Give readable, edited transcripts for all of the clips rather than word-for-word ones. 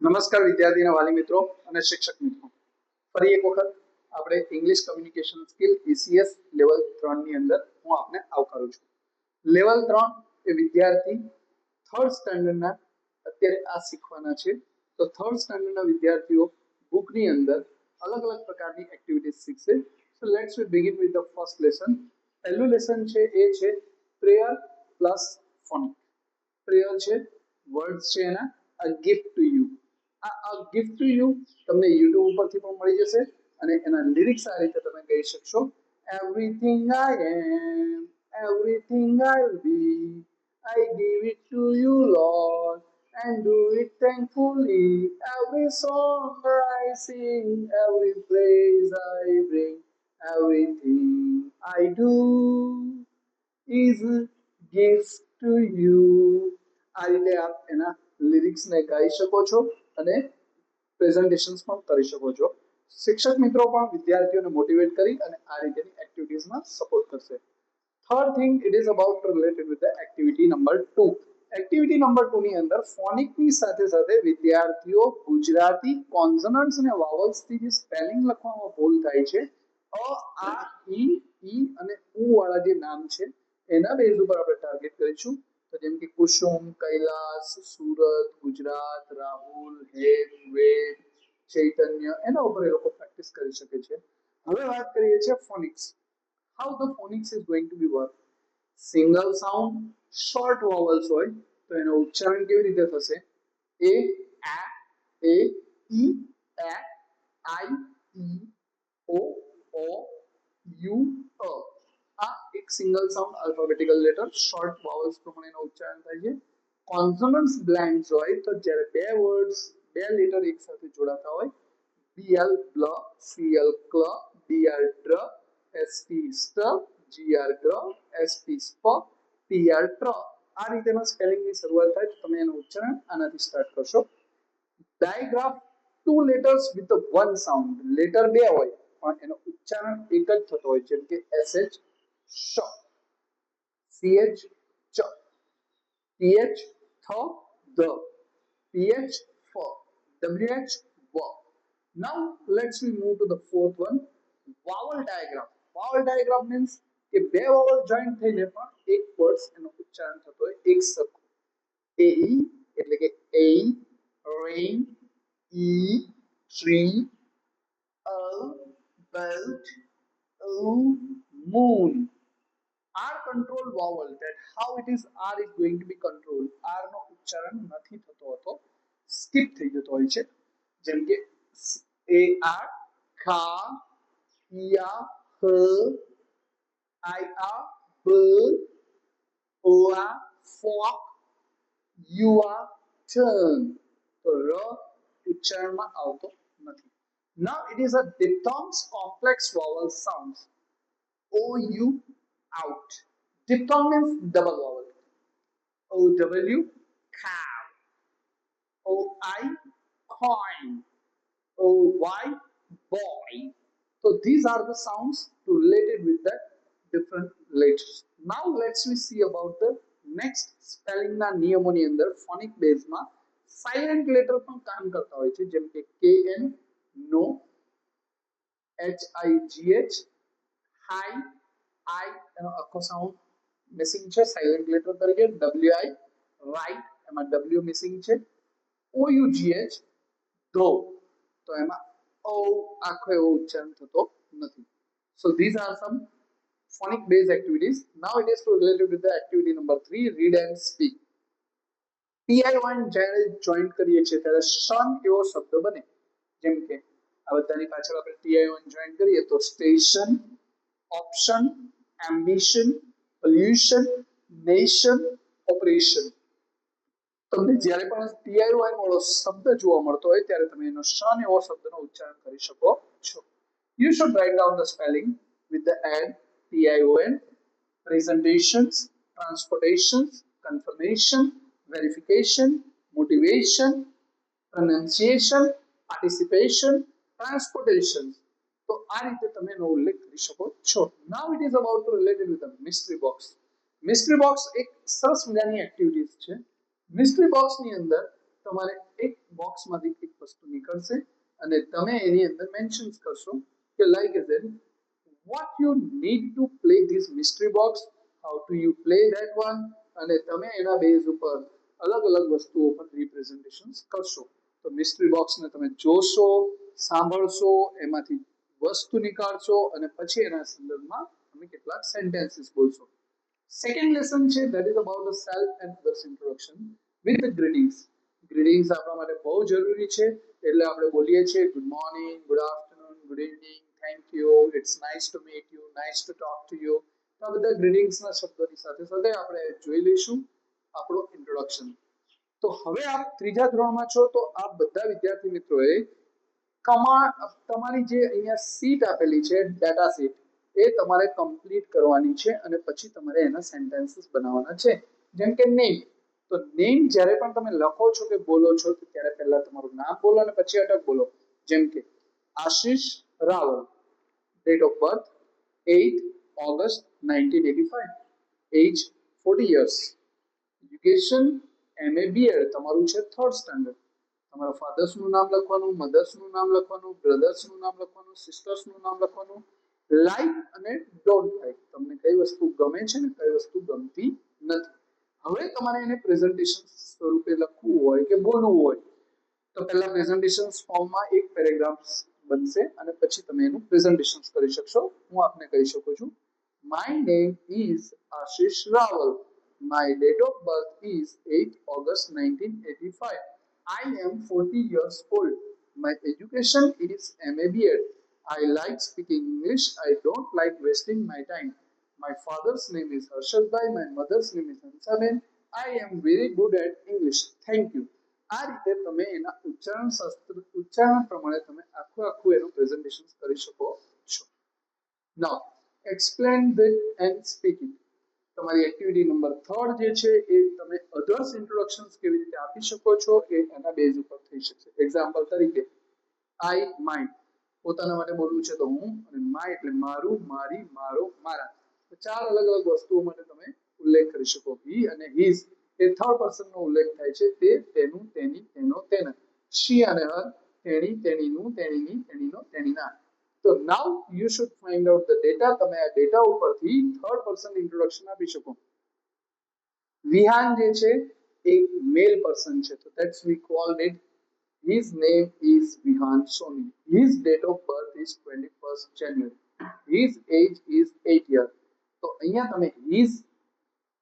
નમસ્કાર વિદ્યાર્થી અને વાલી મિત્રો અને શિક્ષક મિત્રો, ફરી એક વખત આપણે English communication skill ECS level 3 ની અંદર હું આપને આવકારું છું. લેવલ 3 એ વિદ્યાર્થી થર્ડ સ્ટાન્ડર્ડના અત્યારે આ શીખવાના છે. તો થર્ડ સ્ટાન્ડર્ડના વિદ્યાર્થીઓ બુકની અંદર અલગ અલગ પ્રકારની એક્ટિવિટીઝ શીખશે. So let's we begin with the first lesson. પહેલું લેસન છે એ છે પ્રેયર પ્લસ ફોનિક. પ્રેયર છે, વર્ડ્સ છે એના અ ગિફ્ટ ટુ યુ. આ ગિફ્ટ ટુ યુ તમને યુટ્યુબ ઉપરથી પણ મળી જશે અને એના લિરિક્સ આ રીતે તમે ગાઈ શકશો. Everything I am, everything I will be, I give it to you, Lord, and do it thankfully. Every song I sing, every praise I bring, everything I do is gift to you. આ રીતે આપ એના લિરિક્સને ગાઈ શકો છો અને presentations પણ કરી શકો છો. શિક્ષક મિત્રો પણ વિદ્યાર્થીઓને મોટિવેટ કરી અને આ રીતેની એક્ટિવિટીઝમાં સપોર્ટ કરશે. Third thing, it is about related with the activity number 2. Activity number 2 ની અંદર ફોનિકની સાથે સાથે વિદ્યાર્થીઓ ગુજરાતી કોન્સોનન્ટ્સ અને વાવલ્સથી જે સ્પેલિંગ લખવામાં ભૂલ થાય છે, અ, આ, ઈ અને ઉ વાળા જે નામ છે એના બેઝ ઉપર આપણે ટાર્ગેટ કરીશું. તો જેમ કે કુસુમ, કૈલાસ, સુરત, ગુજરાત, રાહુલ, હેમ, વેદ, ચૈતન્ય, એના ઉપર એ લોકો પ્રેક્ટિસ કરી શકે છે. હવે વાત કરીએ છીએ phonics. How the phonics is going to be work. Single sound, short vowels હોય તો એનું ઉચ્ચારણ કેવી રીતે થશે? A, E, I, E, O, U, અ. આ એક single sound alphabetical letter short vowels પ્રમાણે એનું ઉચ્ચારણ થાય છે. કોન્સોનન્ટ્સ બ્લેન્ડ્સ હોય તો જ્યારે બે વર્ડ્સ બે લેટર એક સાથે જોડાતા હોય, BL બ્લ, CL ક્લ, DR ડ્ર, SP સ્ટ, GR ગ્ર, SP સ્પ, TR ટ્ર. આ રીતેના સ્પેલિંગની શરૂઆત થાય તો તમે એનું ઉચ્ચારણ આનાથી સ્ટાર્ટ કરશો. Digraph two letters with one sound. Letter બે હોય પણ એનો ઉચ્ચારણ એક જ થતો હોય, જેમ કે SH શ, CH ચ, TH થ ધ, PH ફ, WH વ. Now let's we move to the fourth one, vowel diagram. Vowel diagram means કે બે વાવલ જોઈન્ટ થઈને પણ એક વર્ડ્સ એનો ઉચ્ચારણ થતો હોય એક સરખો. AE એટલે કે A, rain, E, tree, belt, moon. R control vowel, that how it is R is going to be controlled. R નો ઉચ્ચારણ નથી થતો હતો, સ્કીપ થઈ જતો હોય છે. જેમ કે AR ખા, યા હ, IR બ, OR fork, UR turn. તો ર ઉચ્ચારણમાં આવતો નથી. Now it is a diphthongs complex vowel sounds. OU out. Diphthong means double vowel. OW cow, OI coin, OY boy. So these are the sounds related with the different letters. Now let's we see about the next spelling ના નિયમોની અંદર phonic બેઝમાં silent letter પણ કામ કરતા હોય છે, જેમ કે KN નો, HIGH હાઈ, I એનો આખો સાઉન્ડ મિસિંગ છે સાયલેન્ટ લેટર તરીકે. WI રાઈટ, એમાં W મિસિંગ છે. OUGH ધો, તો એમાં ઓ આખો એવો ઉચ્ચારણ થતો નથી. So these are some phonic based activities. Now it is related with the activity number 3, read and speak. PI1 જ્યારે જોઈન્ટ કરીએ છીએ ત્યારે શન એવો શબ્દ બને. જેમ કે આ બધાની પાછળ આપણે PI1 જોઈન્ટ કરીએ તો station, option, ambition, pollution, nation, operation. તમને જ્યારે પણ PI1 વાળો શબ્દ જોવા મળતો હોય ત્યારે તમે એનો શન એવો શબ્દનો ઉચ્ચારણ કરી શકો છો. You should write down the spelling with the add PION, presentations, transportations, confirmation, verification, motivation, pronunciation, participation, transportation. તો આ રીતે તમે એનો ઉલ્લેખ કરી શકો છો. Now it is about to related with the mystery box. Mystery box એક સરસ મજાની એક્ટિવિટીઝ છે. મિસ્ટ્રી બોક્સની અંદર તમારે એક બોક્સમાંથી એક વસ્તુ નીકળશે અને તમે એની અંદર મેન્શન કરશો કે like as what you need to play this mystery box, how do you play that one, અને તમે એના બેઝ ઉપર અલગ અલગ વસ્તુઓ પર રિપ્રેઝન્ટેશન કરશો. તો મિસ્ટ્રી બોક્સને તમે જોશો, સાંભળશો, એમાંથી વસ્તુ નીકાળશો અને પછી એના સંદર્ભમાં તમે કેટલાક સેન્ટેન્સીસ બોલશો. સેકન્ડ લેસન છે that is about the self and others introduction with the greetings. Greetings આપણા માટે બહુ જરૂરી છે, એટલે આપણે બોલીએ છીએ good morning, good afternoon, good evening, thank you, it's nice to meet you, nice to talk to you. તો આ બધા ગ્રીટિંગ્સના શબ્દોની સાથે સાથે આપણે જોઈ લઈશું આપણું ઇન્ટ્રોડક્શન. તો હવે આપ ત્રીજા ધોરણમાં છો, તો આ બધા વિદ્યાર્થી મિત્રોએ તમારી જે અહીંયા સીટ આપેલી છે ડેટા સીટ, એ તમારે કમ્પ્લીટ કરવાની છે અને પછી તમારે એના સેન્ટેન્સીસ બનાવવાના છે. જેમ કે નેમ, તો નેમ જ્યારે પણ તમે લખો છો કે બોલો છો તો ત્યારે પહેલા તમારું નામ બોલો અને પછી અટક બોલો. જેમ કે Ashish Raval, date of birth 8 August 1985, age 40 years, education MA BEd, તમારું છે 3rd સ્ટાન્ડર્ડ. તમારા ફાધર્સનું નામ લખવાનું, મધર્સનું નામ લખવાનું, બ્રધર્સનું નામ લખવાનું, સિસ્ટર્સનું નામ લખવાનું, લાઈક અને ડોન્ટ લાઈક, તમને કઈ વસ્તુ ગમે છે ને કઈ વસ્તુ ગમતી નથી. હવે તમારે એને પ્રેઝન્ટેશન સ્વરૂપે લખવું હોય કે બોલવું હોય તો પહેલા પ્રેઝન્ટેશન ફોર્મમાં એક પેરેગ્રાફ બનશે અને પછી તમે એનું પ્રેઝન્ટેશન કરી શકશો. હું આપને કહી શકું છું, my name is Ashish Raval, my date of birth is 8 August 1985, I am 40 years old, my education is MA BEd, I like speaking English, I don't like wasting my time, my father's name is Harshad Bhai, my mother's name is Hansaben, I am very good at English, thank you. આ રીતે તમે એના ઉચ્ચારણ પ્રમાણે તમે આખું એનું presentation કરી શકો છો. નાઉ એક્સપ્લેન ધ એન્ડ સ્પીકિંગ. તમારી એક્ટિવિટી નંબર 3 જે છે એ તમે અધર્સ ઇન્ટ્રોડક્શન્સ કેવી રીતે આપી શકો છો એ એના બેઝ ઉપર થઈ શકશે. એક્ઝામ્પલ તરીકે આઈ માઇન, પોતાના માટે બોલવું છે તો હું, અને માય એટલે મારું, મારી, મારો, મારા. તો 4 અલગ અલગ વસ્તુઓ માટે તમે ઉલ્લેખ કરી શકો. હી અને હિઝ એ થર્ડ પર્સન નો ઉલ્લેખ થાય છે, તે, તેનું, તેની, તેનો, તેના. શી અને હર તેણી, તેણીનું, તેણીની, તેણીનો, તેણીના. તો now you should find out the data. તમે આ ડેટા ઉપરથી થર્ડ પર્સન ઇન્ટ્રોડક્શન આપી શકો. વિહાન જે છે એ મેલ પર્સન છે, તો that's we called it his name is Vihan Soni, his date of birth is 21st January, his age is 8 years. તો અહીંયા તમે his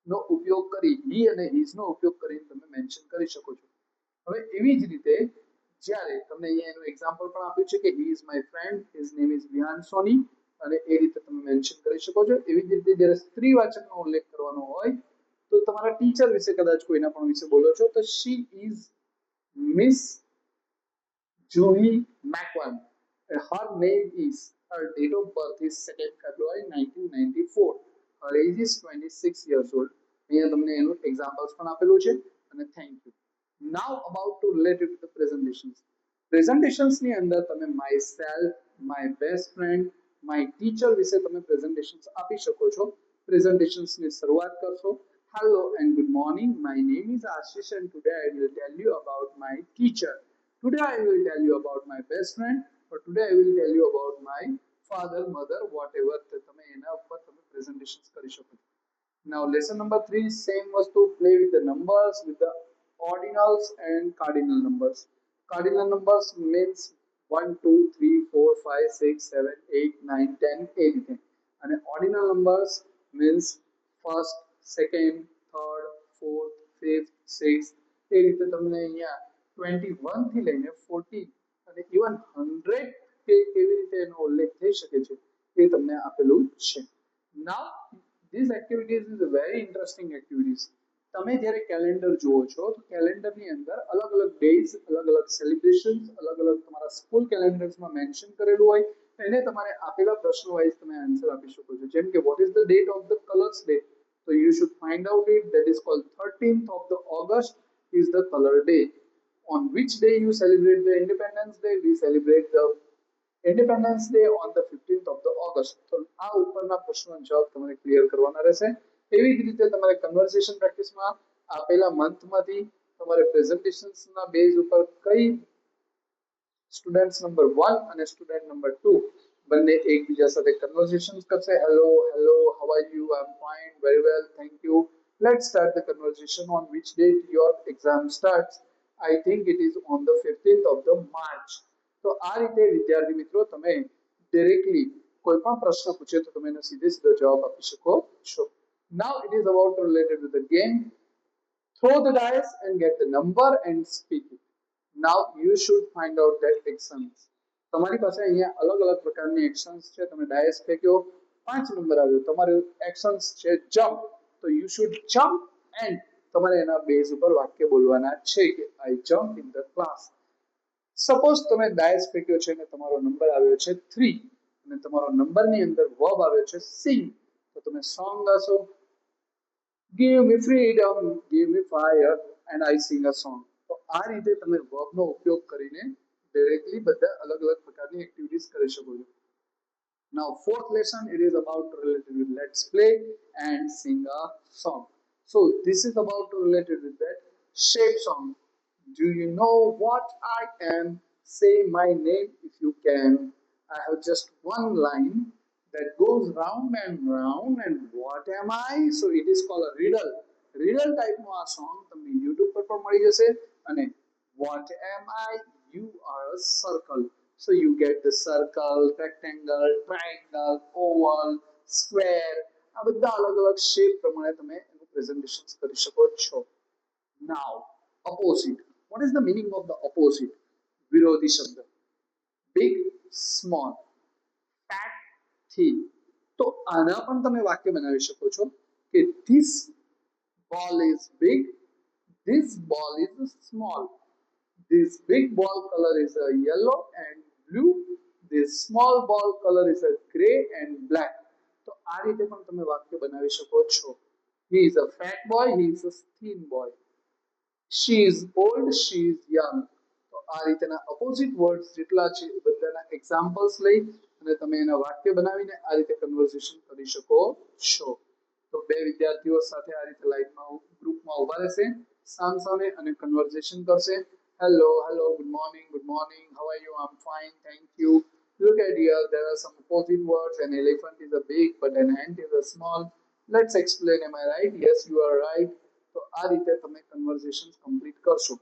નો ઉપયોગ કરી, he અને his નો ઉપયોગ કરીને તમે મેન્શન કરી શકો છો. હવે એવી જ રીતે જ્યારે તમને અહીંયા એનું એક્ઝામ્પલ પણ આપ્યું છે કે he is my friend, his name is Vihan Soni, અને એ રીતે તમે મેન્શન કરી શકો છો. એવી જ રીતે જ્યારે સ્ત્રીવાચકનો ઉલ્લેખ કરવાનો હોય તો તમારા ટીચર વિશે કદાચ કોઈના પણ વિશે બોલો છો તો she is Miss Juhi Makwan, her name is, her date of birth is 2nd February 1994, her age is 26 years old. અહીંયા તમને એનું એક્ઝામ્પલ્સ પણ આપેલું છે અને thank you. Now about to related to the presentations. પ્રેઝન્ટેશન્સની અંદર તમે myself, my best friend, my teacher વિશે તમે પ્રેઝન્ટેશન્સ આપી શકો છો. પ્રેઝન્ટેશન્સની શરૂઆત કરશો, hello and good morning, my name is Ashish and today I will tell you about my teacher, today I will tell you about my best friend, or today I will tell you about my father, mother, whatever. તમે એના ઉપર તમે presentations કરી શકો છો. Now lesson number 3, same વસ્તુ, play with the numbers, with the ordinals and cardinal numbers. Cardinal numbers means 1 2 3 4 5 6 7 8 9 10 એ રીતે, અને ordinal numbers means first, second, third, fourth, fifth, sixth એ રીતે તમને અહીંયા 21 થી લઈને 40 અને ઇવન 100 કે કેવી રીતે એનો ઉલ્લેખ થઈ શકે છે એ તમને આપેલું છે. Now this activities is very interesting activities. તમે જ્યારે કેલેન્ડર જુઓ છો તો કેલેન્ડરની અંદર અલગ અલગ ડેઝ, અલગ અલગ સેલિબ્રેશન્સ, અલગ અલગ તમારા સ્કૂલ કેલેન્ડર્સમાં મેન્શન કરેલું હોય, એને તમારે આપેલા પ્રશ્નો વાઇઝ તમે આન્સર આપી શકો છો. જેમ કે what is the date of the colours day, તો you should find out it. That is called 13th of the August is the color day. On which day you celebrate the Independence Day? We celebrate the Independence Day on the 15th of the August. તો આ ઉપરના પ્રશ્નોનો જવાબ તમારે clear કરવાના રહેશે. એવી જ રીતે તમારે કન્વર્સેશન પ્રેક્ટિસમાં આપેલા મંથમાંથી તમારે પ્રેઝન્ટેશન્સ ના બેઝ ઉપર કઈ સ્ટુડન્ટ નંબર 1 અને સ્ટુડન્ટ નંબર 2 બંને એકબીજા સાથે કન્વર્સેશન કરશે. Hello hello, how are you? I am fine, very well, thank you. Let's start the conversation. On which date your exam starts? I think it is on the 15th of the March. તો આ રીતે વિદ્યાર્થી મિત્રો તમે directly કોઈ પણ પ્રશ્ન પૂછે તો તમે એનો સીધે સીધો જવાબ આપી શકો છો. Now it is about related to the game. Throw the dice and get the number and speak it. Now you should find out that actions. તમારી પાસે અહીંયા અલગ અલગ પ્રકારની એક્શન્સ છે. તમે ડાયસ ફેંક્યો, 5 નંબર આવ્યો, તમારું એક્શન્સ છે જમ્પ. તો યુ શુડ જમ્પ એન્ડ તમારે એના બેઝ ઉપર વાક્ય બોલવાના છે કે I jump in the class. Suppose તમે ડાયસ ફેંક્યો છે અને તમારો નંબર આવ્યો છે 3 અને તમારો નંબરની અંદર વર્બ આવ્યો છે સિંગ, તો તમે song ગાશો. Give me freedom, give me fire, and I sing a song. તો આ રીતે તમે વર્બનો ઉપયોગ કરીને ડાયરેક્ટલી બધા અલગ અલગ પ્રકારની એક્ટિવિટીઝ કરી શકો છો. Now fourth lesson, it is about related with let's play and sing a song. So this is about related with that shape song. Do you know what I am? Say my name if you can. I have just one line that goes round and what am I? So it is called a riddle type નું આ song તમને YouTube પર પણ મળી જશે. અને what am I? You are a circle. So you get the circle, rectangle, triangle, oval, square. આ બધા અલગ અલગ શેપ પ્રમાણે તમે એનું પ્રેઝન્ટેશન કરી શકો છો. Now opposite. What is the meaning of the opposite? વિરોધી શબ્દ. Big, small, fat, thin. તો આના પણ તમે વાક્ય બનાવી શકો છો કે this ball is big, this ball is small. This big ball color is a yellow and blue. This small ball color is a gray and black. તો આ રીતે પણ તમે વાક્ય બનાવી શકો છો. He is a fat boy, he is a thin boy. She is old, she is young. તો આ રીતના opposite words જેટલા છે એ બધાના એક્ઝામ્પલ્સ લઈ અને તમે એના વાક્ય બનાવીને આ રીતે કન્વર્સેશન કરી શકો છો. તો બે વિદ્યાર્થીઓ સાથે આ રીતે લાઈનમાં ગ્રુપમાં ઊભા રહેશે સામસામે અને કન્વર્સેશન કરશે. Hello, hello, good morning, how are you? I'm fine, thank you. Look at here, there are some opposite words. An elephant is a big, but an ant is a small. Let's explain, am I right? Yes, you are right. તો આ રીતે તમે conversation complete કરશો.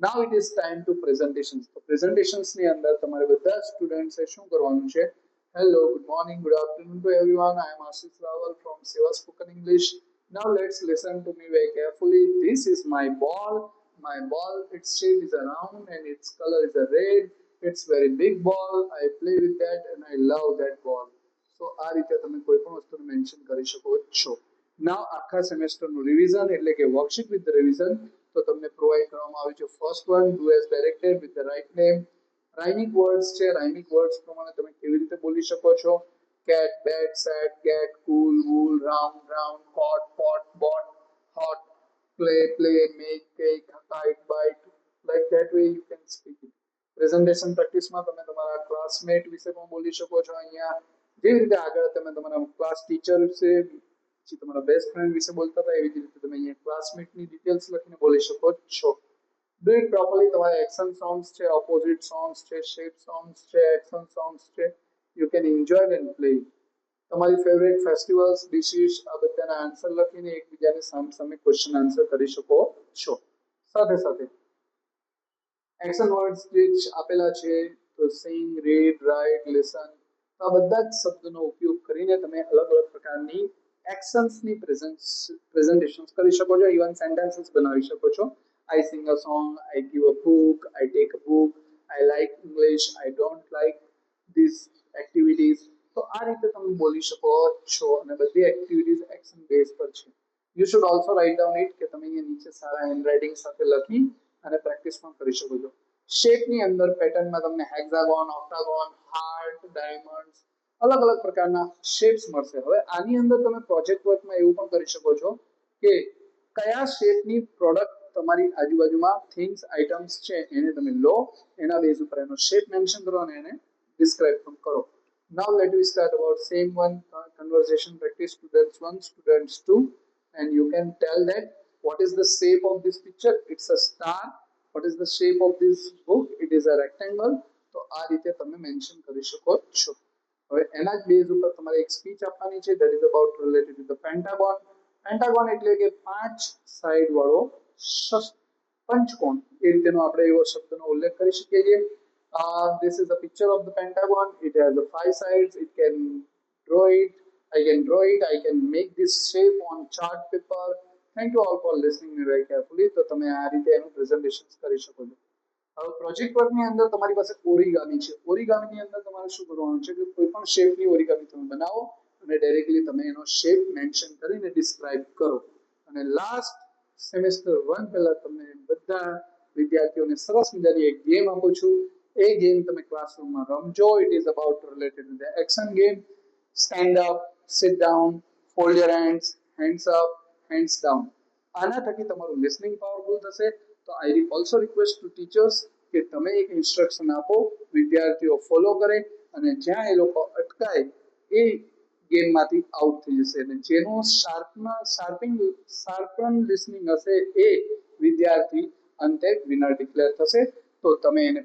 Now it is time to presentations. તો presentations ની અંદર તમારે બધા સ્ટુડન્ટ્સે શું કરવાનું છે? Hello, good morning, good afternoon to everyone. I am Ashish Rawal from Seva Spoken English. Now let's listen to me very carefully. This is my ball. My ball, its shape is a round and its color is a red. It's very big ball. I play with that and I love that ball. So આ રીતે તમે કોઈ પણ વસ્તુને mention કરી શકો છો. Now આખા સેમેસ્ટરનું રિવિઝન એટલે કે વર્કશીટ વિથ રિવિઝન તો તમને પ્રોવાઈડ કરવામાં આવ્યું છે. First one, do as directed with the right name. Rhyming words છે, રાઇમિંગ વર્ડ્સ પ્રમાણે તમે કેવી રીતે બોલી શકો છો. Cat, bat, set, get, cool, wool, round, round, cot, pot, boat, hot, play, make, cake, kite, bite. Like that way you can speak it. Presentation પ્રેક્ટિસમાં તમે તમારા ક્લાસમેટ વિશે પણ બોલી શકો છો. અહીંયા જેવી રીતે આગળ તમે તમારા ક્લાસ ટીચર વિશે, તમારા બેસ્ટ ફ્રેન્ડ વિશે બોલતા હતા એવી જ રીતે તમે અહીંયા ક્લાસમેટની ડિટેલ્સ લખીને બોલી શકો છો. Do it properly. તમારા એક્શન સોંગ્સ છે, ઓપોઝિટ સોંગ્સ છે, શેપ સોંગ્સ છે, એક્શન સોંગ્સ છે. You can enjoy and play. તમારી ફેવરેટ ફેસ્ટિવલ્સ, ડિશિસ આ બધાના આન્સર લખીને એકબીજાની સામે ક્વેશ્ચન આન્સર કરી શકો છો. સાથે સાથે એક્શન વર્ડ્સ જે આપેલા છે તો સિંગ, રીડ, રાઇટ, લિસન આ બધા જ શબ્દનો ઉપયોગ કરીને તમે અલગ અલગ પ્રકારની એક્શન્સની પ્રેઝન્ટેશન્સ કરી શકો છો. ઇવન સેન્ટેન્સીસ બનાવી શકો છો. I sing a song, I give a book, I take a book, I like English, I don't like these activities. તો આ રીતે તમે બોલી શકો છો અને બધી એક્ટિવિટીઝ એક્શન બેઝ પર છે. You should also write down it કે તમે અહીંયા નીચે સારા હેન્ડરાઇટિંગ સાથે લખી અને પ્રેક્ટિસ પણ કરી શકો છો. શેપની અંદર પેટર્નમાં તમને હેક્સાગોન, ઓક્ટાગોન, હાર્ટ, ડાયમંડ્સ અલગ અલગ પ્રકારના શેપ્સ મળશે. હવે આની અંદર તમે પ્રોજેક્ટ વર્કમાં એવું પણ કરી શકો છો કે કયા શેપની પ્રોડક્ટ તમારી આજુબાજુમાં થિંગ્સ, આઇટમ્સ છે એને તમે લો, એના બેઝ ઉપર એનો શેપ મેન્શન કરો અને એને ડિસ્ક્રાઇબ પણ કરો. Now let me start about same one conversation practice students 1, students 2 and you can tell that what is the shape of this picture? It's a star. What is the shape of this book? It is a rectangle. તો આ રીતે તમે mention કરી શકો છો. હવે એના જ બેઝ ઉપર તમારે એક સ્પીચ આપવાની છે, that is about related to the pentagon. Pentagon એટલે કે 5 સાઈડ વાળો પંચકોણ, એ રીતેનો આપણે એવો શબ્દનો ઉલ્લેખ કરી શકીએ છીએ. This is a picture of the pentagon. It has the 5 sides. It can draw it. I can draw it. I can make this shape on chart paper. Thank you all for listening me very carefully. તો તમે આ રીતે એનું presentation કરી શકો છો. હવે project વર્કની અંદર તમારી પાસે ઓરિગામી છે. ઓરિગામીની અંદર તમારે શું કરવાનું છે કે કોઈ પણ શેપની ઓરિગામી તમે બનાવો અને ડાયરેક્ટલી તમે એનો શેપ મેન્શન કરીને ડિસ્ક્રાઇબ કરો. અને લાસ્ટ સેમેસ્ટર 1 પહેલા તમને બધા વિદ્યાર્થીઓને સરસ મજાની એક ગેમ આપું છું. એ ગેમ તમે ક્લાસરૂમમાં રમજો. It is about related to the action game. Stand up, sit down, fold your hands up, hands down. આના થકી તમારું લિસનિંગ પાવરફુલ થશે. તો I also request to teachers કે તમે એક ઇન્સ્ટ્રક્શન આપો, વિદ્યાર્થીઓ ફોલો કરે અને જ્યાં એ લોકો અટકાય એ ગેમમાંથી આઉટ થઈ જશે. અને જેનું શાર્પન લિસનિંગ હશે એ વિદ્યાર્થી અંતે વિનર ડિક્લેર થશે. તો તમે એને